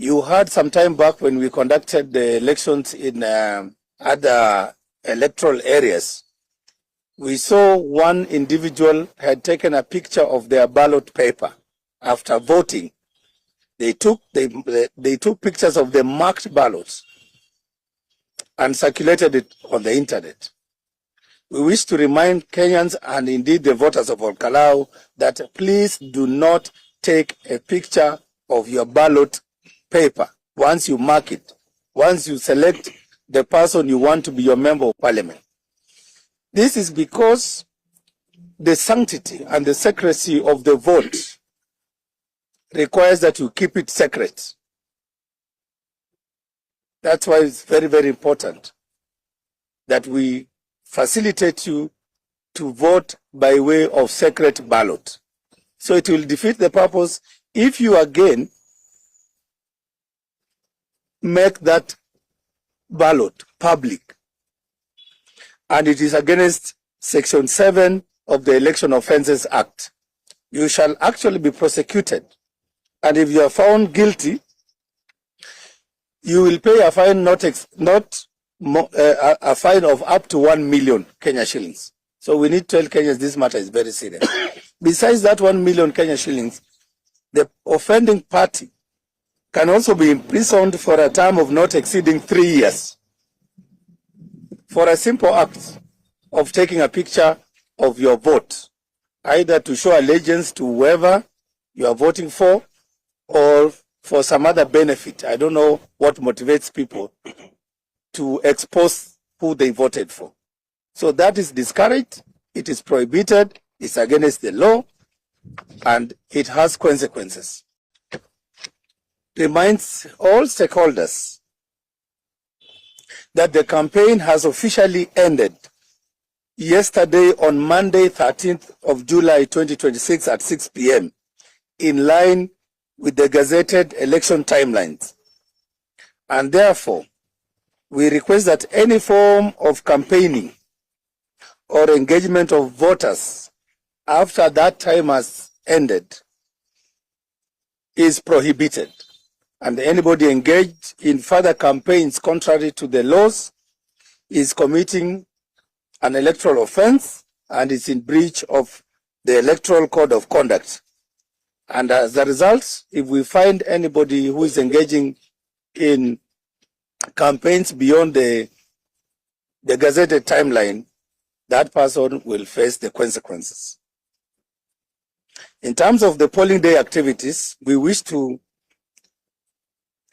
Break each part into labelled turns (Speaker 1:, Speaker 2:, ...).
Speaker 1: You heard some time back when we conducted the elections in other electoral areas, we saw one individual had taken a picture of their ballot paper after voting. They took pictures of the marked ballots and circulated it on the internet. We wish to remind Kenyans and indeed the voters of Kalou that please do not take a picture of your ballot paper once you mark it, once you select the person you want to be your member of parliament. This is because the sanctity and the secrecy of the vote requires that you keep it secret. That's why it's very, very important that we facilitate you to vote by way of secret ballot. So it will defeat the purpose if you again make that ballot public. And it is against Section 7 of the Election Offences Act. You shall actually be prosecuted. And if you are found guilty, you will pay a fine a fine of up to 1 million Kenya shillings. So we need to tell Kenyans this matter is very serious. Besides that 1 million Kenya shillings, the offending party can also be imprisoned for a term of not exceeding 3 years for a simple act of taking a picture of your vote, either to show allegiance to whoever you are voting for or for some other benefit. I don't know what motivates people to expose who they voted for. So that is discouraged, it is prohibited, it's against the law, and it has consequences. Reminds all stakeholders that the campaign has officially ended yesterday on Monday, 13th of July 2026 at 6 p.m. in line with the gazetted election timelines. And therefore, we request that any form of campaigning or engagement of voters after that time has ended is prohibited. And anybody engaged in further campaigns contrary to the laws is committing an electoral offense and is in breach of the Electoral Code of Conduct. And as a result, if we find anybody who is engaging in campaigns beyond the gazetted timeline, that person will face the consequences. In terms of the polling day activities, we wish to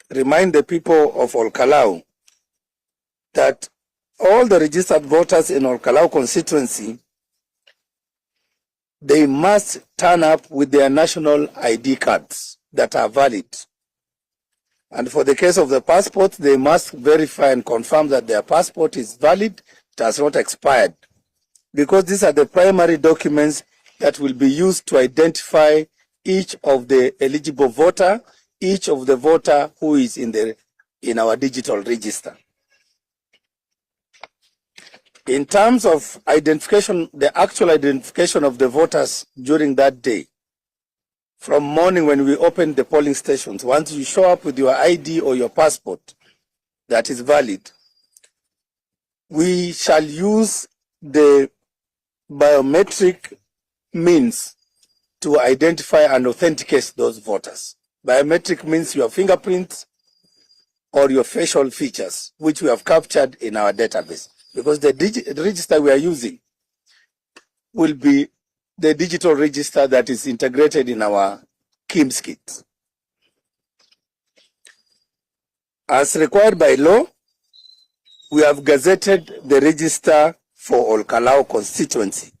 Speaker 1: remind the people of Kalou that all the registered voters in Kalou constituency, they must turn up with their national ID cards that are valid. And for the case of the passport, they must verify and confirm that their passport is valid, it has not expired. Because these are the primary documents that will be used to identify each of the eligible voter, each of the voter who is in our digital register. In terms of identification, the actual identification of the voters during that day, from morning when we open the polling stations, once you show up with your ID or your passport that is valid, we shall use the biometric means to identify and authenticate those voters. Biometric means your fingerprints or your facial features, which we have captured in our database. Because the register we are using will be the digital register that is integrated in our KIMS kit. As required by law, we have gazetted the register for Kalou constituency.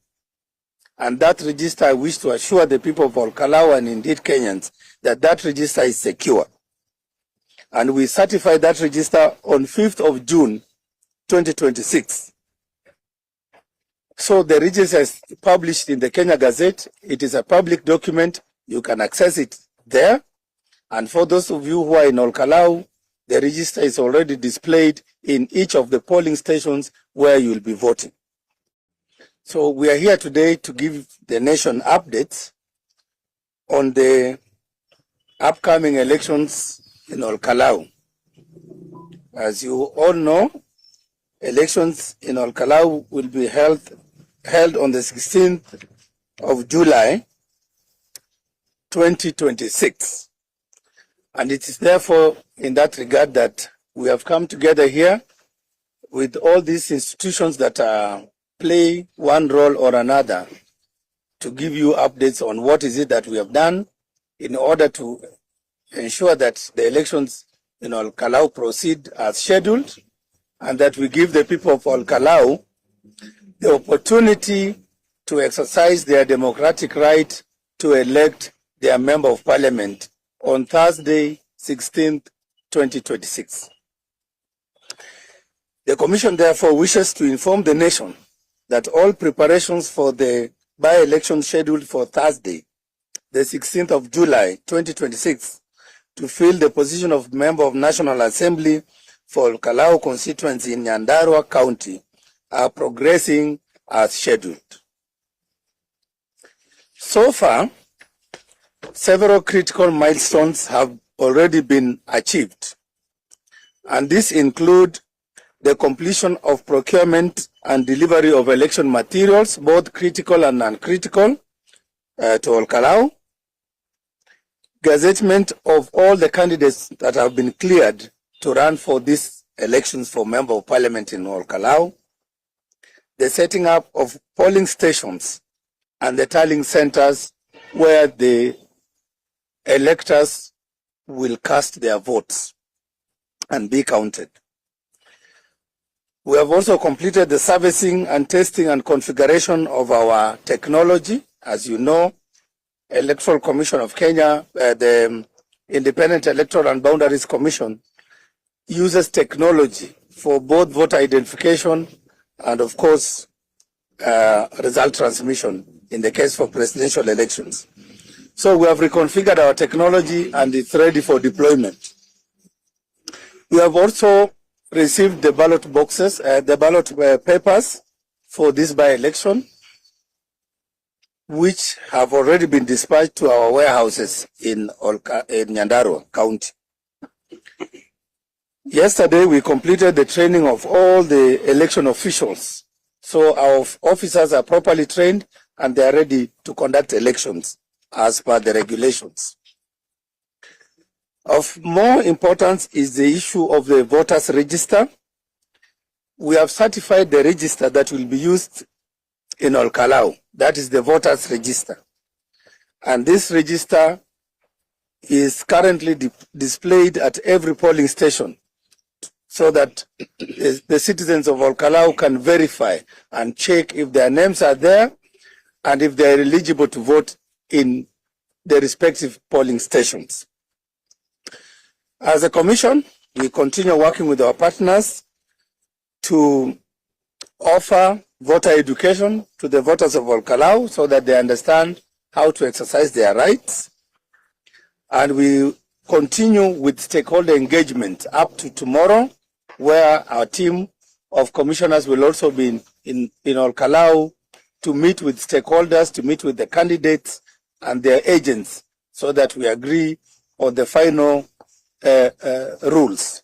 Speaker 1: And that register, I wish to assure the people of Kalou and indeed Kenyans that that register is secure. And we certified that register on 5th of June 2026. So the register is published in the Kenya Gazette. It is a public document. You can access it there. And for those of you who are in Kalou, the register is already displayed in each of the polling stations where you will be voting. So we are here today to give the nation updates on the upcoming elections in Kalou. As you all know, elections in Kalou will be held on the 16th of July 2026. And it is therefore in that regard that we have come together here with all these institutions that play one role or another to give you updates on what is it that we have done in order to ensure that the elections in Kalou proceed as scheduled, and that we give the people of Kalou the opportunity to exercise their democratic right to elect their member of parliament on Thursday, 16th, 2026. The Commission therefore wishes to inform the nation that all preparations for the by-election scheduled for Thursday, the 16th of July, 2026, to fill the position of Member of National Assembly for Kalou constituency in Nyandarua County are progressing as scheduled. So far, several critical milestones have already been achieved, and these include the completion of procurement and delivery of election materials, both critical and non-critical, to Kalou, gazettement of all the candidates that have been cleared to run for these elections for Member of Parliament in Kalou, the setting up of polling stations and the tallying centers where the electors will cast their votes and be counted. We have also completed the servicing and testing and configuration of our technology. As you know, Electoral Commission of Kenya, the Independent Electoral and Boundaries Commission, uses technology for both voter identification and, of course, result transmission in the case for presidential elections. So we have reconfigured our technology and it's ready for deployment. We have also received the ballot boxes, the ballot papers for this by-election, which have already been dispatched to our warehouses in Nyandarua County. Yesterday, we completed the training of all the election officials. So our officers are properly trained and they are ready to conduct elections as per the regulations. Of more importance is the issue of the voters register. We have certified the register that will be used in Kalou. That is the voters register. And this register is currently displayed at every polling station so that the citizens of Kalou can verify and check if their names are there and if they are eligible to vote in the respective polling stations. As a commission, we continue working with our partners to offer voter education to the voters of Kalou so that they understand how to exercise their rights. And we continue with stakeholder engagement up to tomorrow, where our team of commissioners will also be in Kalou to meet with stakeholders, to meet with the candidates and their agents so that we agree on the final rules.